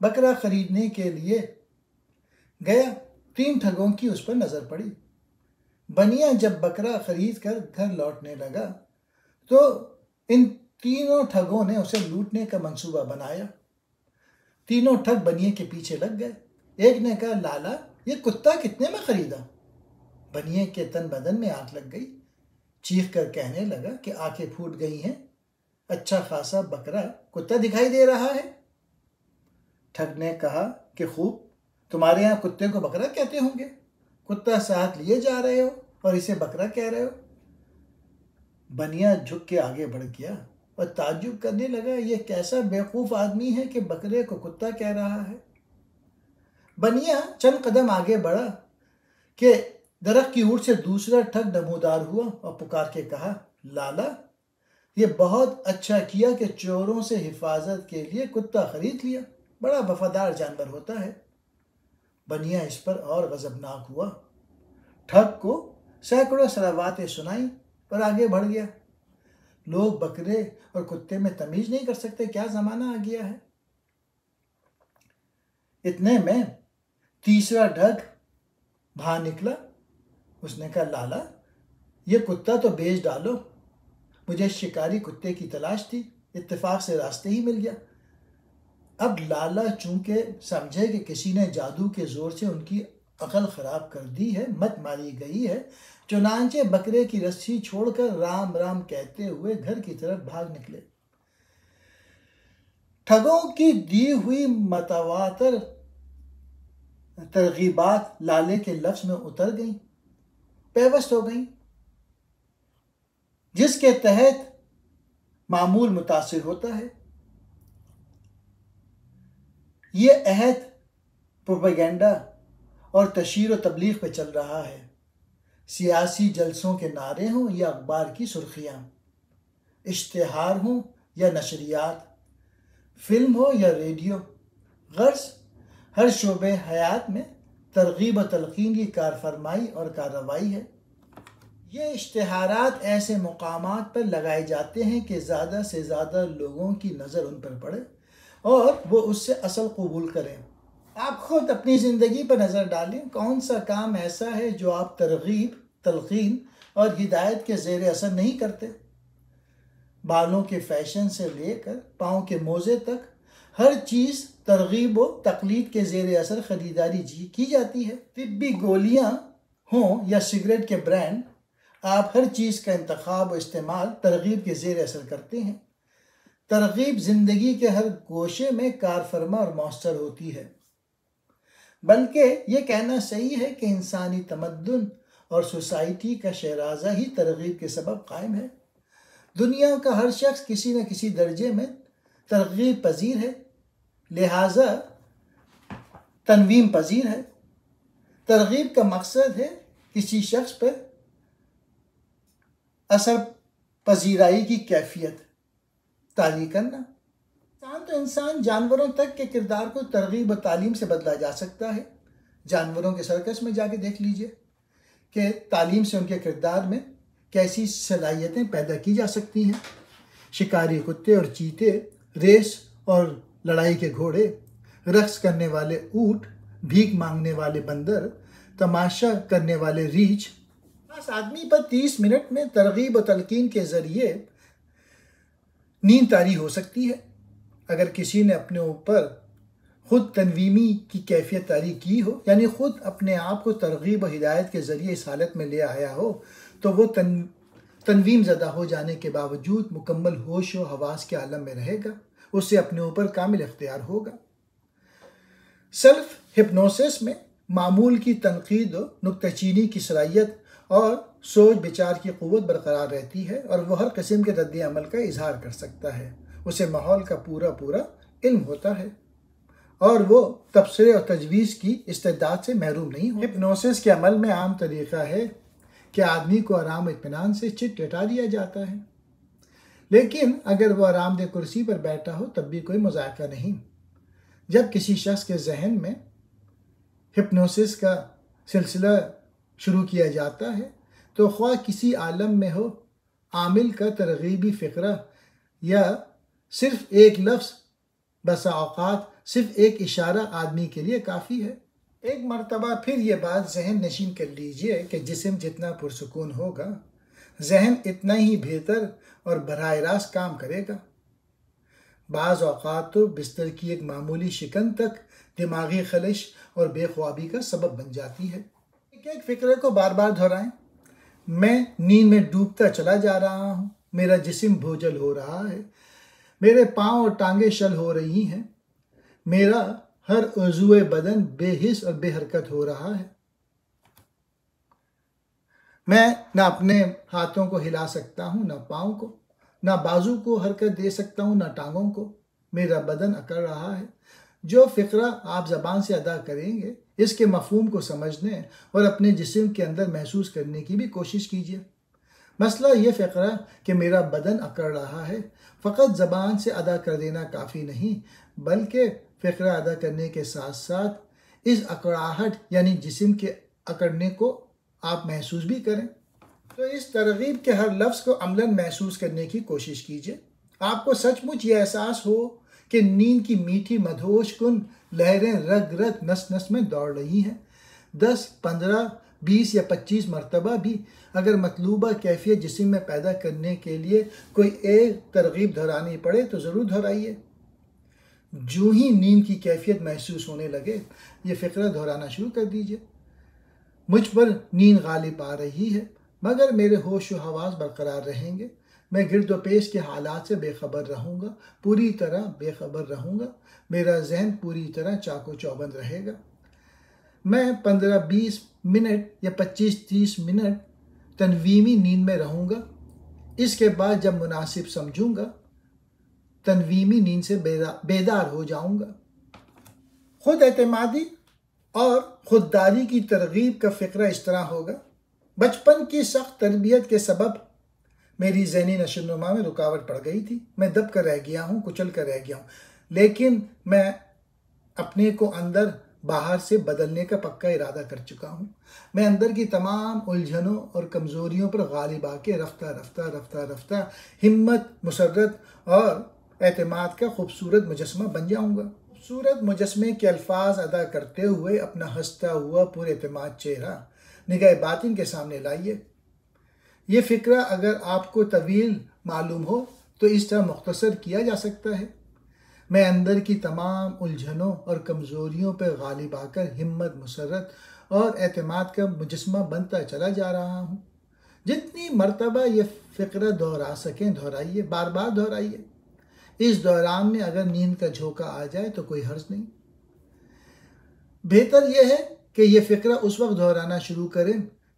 بکرا خریدنے کے لیے گیا، 3 ٹھگوں کی اس پر نظر پڑی۔ بنیا جب بکرا خرید کر گھر لوٹنے لگا تو ان تینوں ٹھگوں نے اسے لوٹنے کا منصوبہ بنایا۔ تینوں ٹھگ بنیے کے پیچھے لگ گئے۔ ایک نے کہا، لالا یہ کتا کتنے میں خریدا؟ بنیے کے تن بدن میں آگ لگ گئی، چیخ کر کہنے لگا کہ آنکھیں پھوٹ گئی ہیں، اچھا خاصا بکرا کتا دکھائی دے رہا ہے۔ ٹھگ نے کہا کہ خوب، تمہارے یہاں کتے کو بکرا کہتے ہوں گے، کتا ساتھ لیے جا رہے ہو اور اسے بکرا کہہ رہے ہو۔ بنیا جھک کے آگے بڑھ گیا اور تعجب کرنے لگا، یہ کیسا بیوقوف آدمی ہے کہ بکرے کو کتا کہہ رہا ہے۔ بنیا چند قدم آگے بڑھا کہ درخت کی اوٹ سے دوسرا ٹھگ نمودار ہوا اور پکار کے کہا، لالا یہ بہت اچھا کیا کہ چوروں سے حفاظت کے لیے کتا خرید لیا، بڑا وفادار جانور ہوتا ہے۔ بنیا اس پر اور غضبناک ہوا، ٹھگ کو سینکڑوں صلواتیں سنائیں پر آگے بڑھ گیا۔ لوگ بکرے اور کتے میں تمیز نہیں کر سکتے، کیا زمانہ آ گیا ہے۔ اتنے میں تیسرا ٹھگ باہر نکلا، اس نے کہا، لالا یہ کتا تو بیچ ڈالو، مجھے شکاری کتے کی تلاش تھی، اتفاق سے راستے ہی مل گیا۔ اب لالا چونکہ سمجھے کہ کسی نے جادو کے زور سے ان کی عقل خراب کر دی ہے، مت ماری گئی ہے، چنانچہ بکرے کی رسی چھوڑ کر رام رام کہتے ہوئے گھر کی طرف بھاگ نکلے۔ ٹھگوں کی دی ہوئی متواتر ترغیبات لالے کے لفظ میں اتر گئیں، پیوست ہو گئیں، جس کے تحت معمول متاثر ہوتا ہے۔ یہ عہد پروپیگنڈا اور تشہیر و تبلیغ پہ چل رہا ہے، سیاسی جلسوں کے نعرے ہوں یا اخبار کی سرخیاں، اشتہار ہوں یا نشریات، فلم ہو یا ریڈیو، غرض ہر شعبہ حیات میں ترغیب و تلقین کی کارفرمائی اور کارروائی ہے۔ یہ اشتہارات ایسے مقامات پر لگائے جاتے ہیں کہ زیادہ سے زیادہ لوگوں کی نظر ان پر پڑے اور وہ اس سے اصل قبول کریں۔ آپ خود اپنی زندگی پر نظر ڈالیں، کون سا کام ایسا ہے جو آپ ترغیب، تلقین اور ہدایت کے زیر اثر نہیں کرتے؟ بالوں کے فیشن سے لے کر پاؤں کے موزے تک ہر چیز ترغیب و تقلید کے زیر اثر خریداری کی جاتی ہے۔ طبی گولیاں ہوں یا سگریٹ کے برانڈ، آپ ہر چیز کا انتخاب و استعمال ترغیب کے زیر اثر کرتے ہیں۔ ترغیب زندگی کے ہر گوشے میں کار فرما اور مؤثر ہوتی ہے، بلکہ یہ کہنا صحیح ہے کہ انسانی تمدن اور سوسائٹی کا شیرازہ ہی ترغیب کے سبب قائم ہے۔ دنیا کا ہر شخص کسی نہ کسی درجے میں ترغیب پذیر ہے، لہٰذا تنویم پذیر ہے۔ ترغیب کا مقصد ہے کسی شخص پر اثر پذیرائی کی کیفیت طاری کرنا۔ انسان جانوروں تک کے کردار کو ترغیب و تعلیم سے بدلا جا سکتا ہے۔ جانوروں کے سرکس میں جا کے دیکھ لیجئے کہ تعلیم سے ان کے کردار میں کیسی صلاحیتیں پیدا کی جا سکتی ہیں۔ شکاری کتے اور چیتے، ریس اور لڑائی کے گھوڑے، رقص کرنے والے اونٹ، بھیک مانگنے والے بندر، تماشا کرنے والے ریچھ، اس آدمی پر 30 منٹ میں ترغیب و تلقین کے ذریعے نیند طاری ہو سکتی ہے۔ اگر کسی نے اپنے اوپر خود تنویمی کی کیفیت طاری کی ہو، یعنی خود اپنے آپ کو ترغیب و ہدایت کے ذریعے اس حالت میں لے آیا ہو، تو وہ تنویم زدہ ہو جانے کے باوجود مکمل ہوش و حواس کے عالم میں رہے گا، اسے اپنے اوپر کامل اختیار ہوگا۔ سیلف ہپنوسس میں معمول کی تنقید و نکتہ چینی کی صلاحیت اور سوچ بچار کی قوت برقرار رہتی ہے اور وہ ہر قسم کے رد عمل کا اظہار کر سکتا ہے۔ اسے ماحول کا پورا علم ہوتا ہے اور وہ تبصرے اور تجویز کی استعداد سے محروم نہیں ہوتا۔ ہپنوسس کے عمل میں عام طریقہ ہے کہ آدمی کو آرام و اطمینان سے چت ٹٹا دیا جاتا ہے، لیکن اگر وہ آرام دہ کرسی پر بیٹھا ہو تب بھی کوئی مذائقہ نہیں۔ جب کسی شخص کے ذہن میں ہپنوسس کا سلسلہ شروع کیا جاتا ہے تو خواہ کسی عالم میں ہو، عامل کا ترغیبی فقرہ یا صرف ایک لفظ بسا اوقات صرف ایک اشارہ آدمی کے لیے کافی ہے۔ ایک مرتبہ پھر یہ بات ذہن نشین کر لیجئے کہ جسم جتنا پرسکون ہوگا، ذہن اتنا ہی بہتر اور براہ راست کام کرے گا۔ بعض اوقات تو بستر کی ایک معمولی شکن تک دماغی خلش اور بے خوابی کا سبب بن جاتی ہے۔ ایک فکرے کو بار بار دہرائیں، میں نیند میں ڈوبتا چلا جا رہا ہوں، میرا جسم بھوجل ہو رہا ہے، میرے پاؤں اور ٹانگیں شل ہو رہی ہیں، میرا ہر عضو بدن بے حس اور بے حرکت ہو رہا ہے۔ میں نہ اپنے ہاتھوں کو ہلا سکتا ہوں، نہ پاؤں کو، نہ بازو کو حرکت دے سکتا ہوں، نہ ٹانگوں کو۔ میرا بدن اکڑ رہا ہے۔ جو فقرہ آپ زبان سے ادا کریں گے، اس کے مفہوم کو سمجھنے اور اپنے جسم کے اندر محسوس کرنے کی بھی کوشش کیجیے۔ مسئلہ یہ فقرہ کہ میرا بدن اکڑ رہا ہے فقط زبان سے ادا کر دینا کافی نہیں، بلکہ فقرہ ادا کرنے کے ساتھ ساتھ اس اکڑاہٹ یعنی جسم کے اکڑنے کو آپ محسوس بھی کریں۔ تو اس ترغیب کے ہر لفظ کو عملاً محسوس کرنے کی کوشش کیجیے۔ آپ کو سچ مچ یہ احساس ہو کہ نیند کی میٹھی مدہوش کن لہریں رگ رگ نس نس میں دوڑ رہی ہیں۔ 10، 15، 20 یا 25 مرتبہ بھی اگر مطلوبہ کیفیت جسم میں پیدا کرنے کے لیے کوئی ایک ترغیب دہرانی پڑے تو ضرور دہرائیے۔ جو ہی نیند کی کیفیت محسوس ہونے لگے، یہ فقرہ دہرانا شروع کر دیجیے۔ مجھ پر نیند غالب آ رہی ہے، مگر میرے ہوش و حواس برقرار رہیں گے۔ میں گرد و پیش کے حالات سے بے خبر رہوں گا، پوری طرح بے خبر رہوں گا۔ میرا ذہن پوری طرح چاق و چوبند رہے گا۔ میں 15-20 منٹ یا 25-30 منٹ تنویمی نیند میں رہوں گا۔ اس کے بعد جب مناسب سمجھوں گا، تنویمی نیند سے بیدار ہو جاؤں گا۔ خود اعتمادی اور خودداری کی ترغیب کا فقرہ اس طرح ہوگا۔ بچپن کی سخت تربیت کے سبب میری ذہنی نشو و نما میں رکاوٹ پڑ گئی تھی۔ میں دب کر رہ گیا ہوں، کچل کر رہ گیا ہوں، لیکن میں اپنے کو اندر باہر سے بدلنے کا پکا ارادہ کر چکا ہوں۔ میں اندر کی تمام الجھنوں اور کمزوریوں پر غالب آ کے رفتہ رفتہ ہمت، مسرت اور اعتماد کا خوبصورت مجسمہ بن جاؤں گا۔ خوبصورت مجسمے کے الفاظ ادا کرتے ہوئے اپنا ہنستا ہوا پر اعتماد چہرہ نگاہ باطن کے سامنے لائیے۔ یہ فقرہ اگر آپ کو طویل معلوم ہو تو اس طرح مختصر کیا جا سکتا ہے: میں اندر کی تمام الجھنوں اور کمزوریوں پر غالب آ کر ہمت، مسرت اور اعتماد کا مجسمہ بنتا چلا جا رہا ہوں۔ جتنی مرتبہ یہ فقرہ دہرا سکیں دہرائیے، بار بار دہرائیے۔ اس دوران میں اگر نیند کا جھونکا آ جائے تو کوئی حرج نہیں۔ بہتر یہ ہے کہ یہ فقرہ اس وقت دہرانا شروع کریں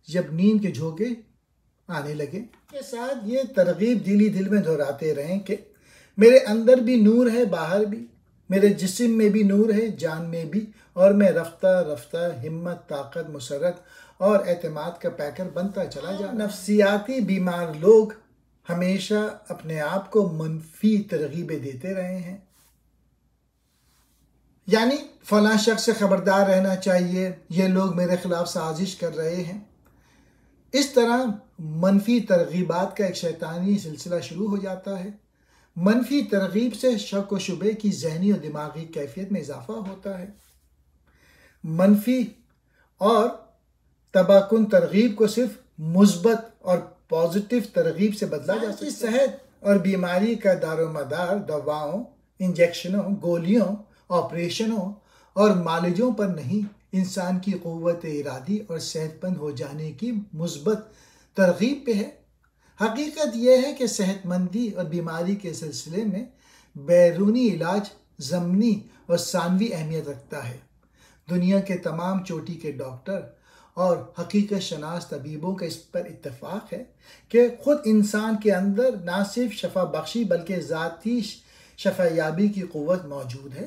جب نیند کے جھونکے آنے لگے۔ کے ساتھ یہ ترغیب دلی دل میں دہراتے رہیں کہ میرے اندر بھی نور ہے، باہر بھی، میرے جسم میں بھی نور ہے، جان میں بھی، اور میں رفتہ رفتہ ہمت، طاقت، مسرت اور اعتماد کا پیکر بنتا چلا جا۔ نفسیاتی بیمار لوگ ہمیشہ اپنے آپ کو منفی ترغیبیں دیتے رہے ہیں، یعنی فلاں شخص سے خبردار رہنا چاہیے، یہ لوگ میرے خلاف سازش کر رہے ہیں۔ اس طرح منفی ترغیبات کا ایک شیطانی سلسلہ شروع ہو جاتا ہے۔ منفی ترغیب سے شک و شبے کی ذہنی اور دماغی کیفیت میں اضافہ ہوتا ہے۔ منفی اور تباہ کن ترغیب کو صرف مثبت اور پازیٹیو ترغیب سے بدلا جا سکتا ہے۔ صحت اور بیماری کا دار و مدار دواؤں، انجیکشنوں، گولیوں، آپریشنوں اور معالجوں پر نہیں، انسان کی قوت ارادی اور صحت مند ہو جانے کی مثبت ترغیب پہ ہے۔ حقیقت یہ ہے کہ صحت مندی اور بیماری کے سلسلے میں بیرونی علاج ضمنی اور ثانوی اہمیت رکھتا ہے۔ دنیا کے تمام چوٹی کے ڈاکٹر اور حقیقت شناس طبیبوں کا اس پر اتفاق ہے کہ خود انسان کے اندر نہ صرف شفا بخشی بلکہ ذاتی شفا یابی کی قوت موجود ہے۔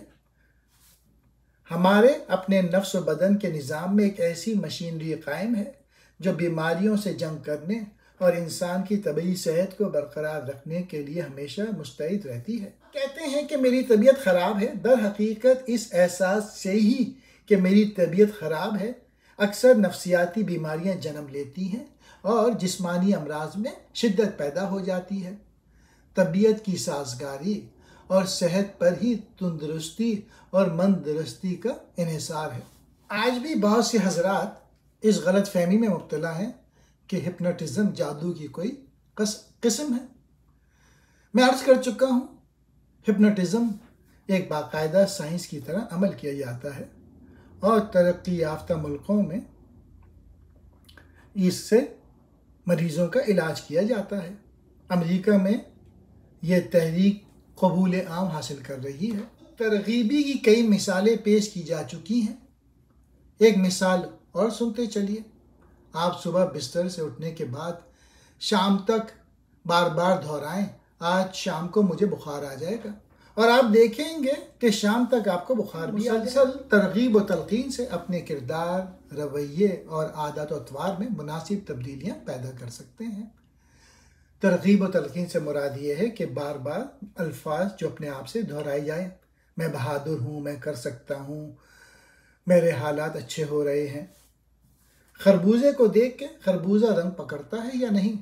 ہمارے اپنے نفس و بدن کے نظام میں ایک ایسی مشینری قائم ہے جو بیماریوں سے جنگ کرنے اور انسان کی طبعی صحت کو برقرار رکھنے کے لیے ہمیشہ مستعد رہتی ہے۔ کہتے ہیں کہ میری طبیعت خراب ہے، در حقیقت اس احساس سے ہی کہ میری طبیعت خراب ہے اکثر نفسیاتی بیماریاں جنم لیتی ہیں اور جسمانی امراض میں شدت پیدا ہو جاتی ہے۔ طبیعت کی سازگاری اور صحت پر ہی تندرستی اور من درستی کا انحصار ہے۔ آج بھی بہت سے حضرات اس غلط فہمی میں مبتلا ہیں کہ ہپنوٹزم جادو کی کوئی قسم ہے۔ میں عرض کر چکا ہوں، ہپنوٹزم ایک باقاعدہ سائنس کی طرح عمل کیا جاتا ہے اور ترقی یافتہ ملکوں میں اس سے مریضوں کا علاج کیا جاتا ہے۔ امریکہ میں یہ تحریک قبول عام حاصل کر رہی ہے۔ ترغیبی کی کئی مثالیں پیش کی جا چکی ہیں۔ ایک مثال اور سنتے چلیے۔ آپ صبح بستر سے اٹھنے کے بعد شام تک بار بار دہرائیں، آج شام کو مجھے بخار آ جائے گا، اور آپ دیکھیں گے کہ شام تک آپ کو بخار بھی آ جائے گا۔ مسلسل ترغیب و تلقین سے اپنے کردار، رویے اور عادات و اطوار میں مناسب تبدیلیاں پیدا کر سکتے ہیں۔ ترغیب و تلقین سے مراد یہ ہے کہ بار بار الفاظ جو اپنے آپ سے دہرائے جائیں، میں بہادر ہوں، میں کر سکتا ہوں، میرے حالات اچھے ہو رہے ہیں۔ خربوزے کو دیکھ کے خربوزہ رنگ پکڑتا ہے یا نہیں؟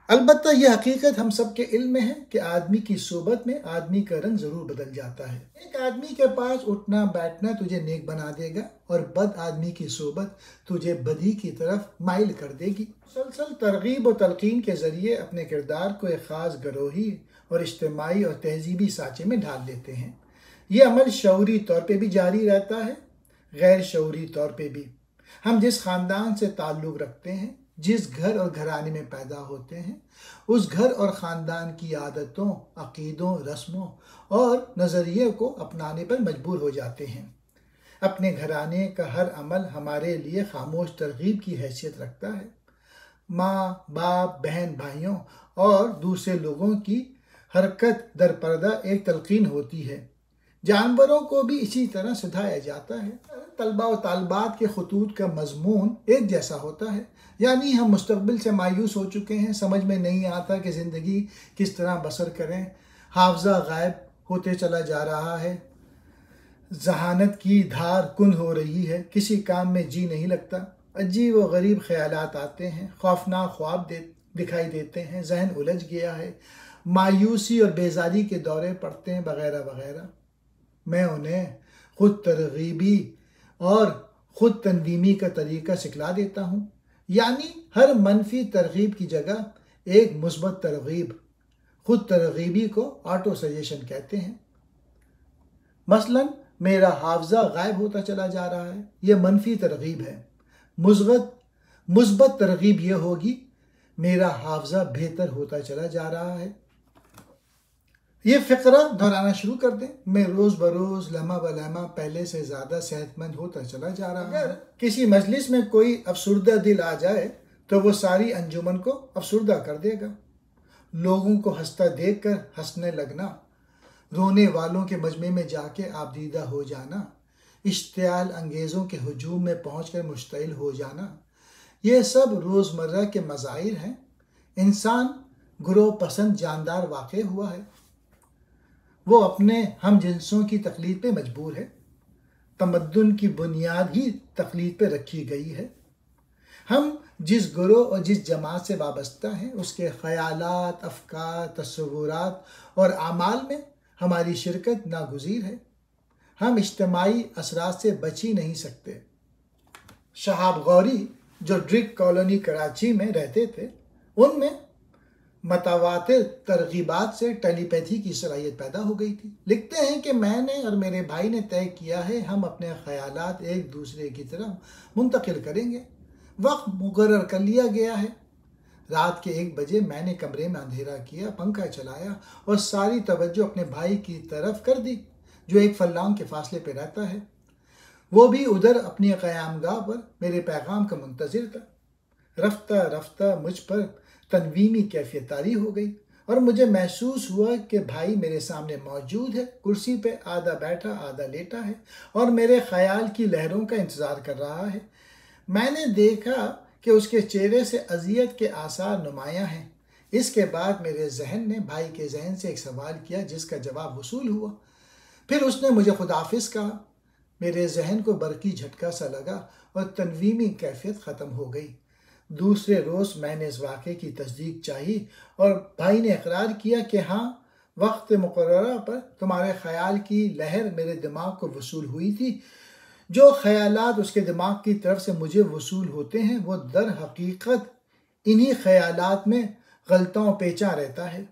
البتہ یہ حقیقت ہم سب کے علم میں ہے کہ آدمی کی صحبت میں آدمی کا رنگ ضرور بدل جاتا ہے۔ ایک آدمی کے پاس اٹھنا بیٹھنا تجھے نیک بنا دے گا، اور بد آدمی کی صحبت تجھے بدی کی طرف مائل کر دے گی۔ مسلسل ترغیب و تلقین کے ذریعے اپنے کردار کو ایک خاص گروہی اور اجتماعی اور تہذیبی سانچے میں ڈھال دیتے ہیں۔ یہ عمل شعوری طور پہ بھی جاری رہتا ہے، غیر شعوری طور پہ بھی۔ ہم جس خاندان سے تعلق رکھتے ہیں، جس گھر اور گھرانے میں پیدا ہوتے ہیں، اس گھر اور خاندان کی عادتوں، عقیدوں، رسموں اور نظریے کو اپنانے پر مجبور ہو جاتے ہیں۔ اپنے گھرانے کا ہر عمل ہمارے لیے خاموش ترغیب کی حیثیت رکھتا ہے۔ ماں، باپ، بہن، بھائیوں اور دوسرے لوگوں کی حرکت در پردہ ایک تلقین ہوتی ہے۔ جانوروں کو بھی اسی طرح سکھایا جاتا ہے۔ طلباء و طالبات کے خطوط کا مضمون ایک جیسا ہوتا ہے، یعنی ہم مستقبل سے مایوس ہو چکے ہیں، سمجھ میں نہیں آتا کہ زندگی کس طرح بسر کریں، حافظہ غائب ہوتے چلا جا رہا ہے، ذہانت کی دھار کند ہو رہی ہے، کسی کام میں جی نہیں لگتا، عجیب و غریب خیالات آتے ہیں، خوفناک خواب دکھائی دیتے ہیں، ذہن الجھ گیا ہے، مایوسی اور بیزاری کے دورے پڑتے ہیں، وغیرہ وغیرہ۔ میں انہیں خود ترغیبی اور خود تنظیمی کا طریقہ سکھلا دیتا ہوں، یعنی ہر منفی ترغیب کی جگہ ایک مثبت ترغیب۔ خود ترغیبی کو آٹو سجیشن کہتے ہیں۔ مثلا میرا حافظہ غائب ہوتا چلا جا رہا ہے، یہ منفی ترغیب ہے۔ مثبت ترغیب یہ ہوگی، میرا حافظہ بہتر ہوتا چلا جا رہا ہے۔ یہ فقرہ دہرانا شروع کر دیں، میں روز بروز لمحہ بلمحہ پہلے سے زیادہ صحت مند ہوتا چلا جا رہا ہوں۔ اگر کسی مجلس میں کوئی افسردہ دل آ جائے تو وہ ساری انجمن کو افسردہ کر دے گا۔ لوگوں کو ہنستا دیکھ کر ہنسنے لگنا، رونے والوں کے مجمع میں جا کے آبدیدہ ہو جانا، اشتعال انگیزوں کے ہجوم میں پہنچ کر مشتعل ہو جانا، یہ سب روزمرہ کے مظاہر ہیں۔ انسان گروہ پسند جاندار واقع ہوا ہے، وہ اپنے ہم جنسوں کی تقلید پہ مجبور ہے۔ تمدن کی بنیاد ہی تقلید پہ رکھی گئی ہے۔ ہم جس گروہ اور جس جماعت سے وابستہ ہیں، اس کے خیالات، افکار، تصورات اور اعمال میں ہماری شرکت ناگزیر ہے۔ ہم اجتماعی اثرات سے بچ ہی نہیں سکتے۔ شہاب غوری جو ڈرگ کالونی کراچی میں رہتے تھے، ان میں متواتر ترغیبات سے ٹیلی پیتھی کی صلاحیت پیدا ہو گئی تھی۔ لکھتے ہیں کہ میں نے اور میرے بھائی نے طے کیا ہے، ہم اپنے خیالات ایک دوسرے کی طرف منتقل کریں گے۔ وقت مقرر کر لیا گیا ہے۔ رات کے 1 بجے میں نے کمرے میں اندھیرا کیا، پنکھا چلایا اور ساری توجہ اپنے بھائی کی طرف کر دی جو 1 فلانگ کے فاصلے پہ رہتا ہے۔ وہ بھی ادھر اپنی قیام گاہ پر میرے پیغام کا منتظر تھا۔ رفتہ رفتہ مجھ پر تنویمی کیفیت طاری ہو گئی اور مجھے محسوس ہوا کہ بھائی میرے سامنے موجود ہے، کرسی پہ آدھا بیٹھا آدھا لیٹا ہے اور میرے خیال کی لہروں کا انتظار کر رہا ہے۔ میں نے دیکھا کہ اس کے چہرے سے اذیت کے آثار نمایاں ہیں۔ اس کے بعد میرے ذہن نے بھائی کے ذہن سے ایک سوال کیا جس کا جواب وصول ہوا۔ پھر اس نے مجھے خداحافظ کہا۔ میرے ذہن کو برقی جھٹکا سا لگا اور تنویمی کیفیت ختم ہو گئی۔ دوسرے روز میں نے اس واقعے کی تصدیق چاہی اور بھائی نے اقرار کیا کہ ہاں، وقت مقررہ پر تمہارے خیال کی لہر میرے دماغ کو وصول ہوئی تھی۔ جو خیالات اس کے دماغ کی طرف سے مجھے وصول ہوتے ہیں وہ در حقیقت انہی خیالات میں غلطوں پیچاں رہتا ہے۔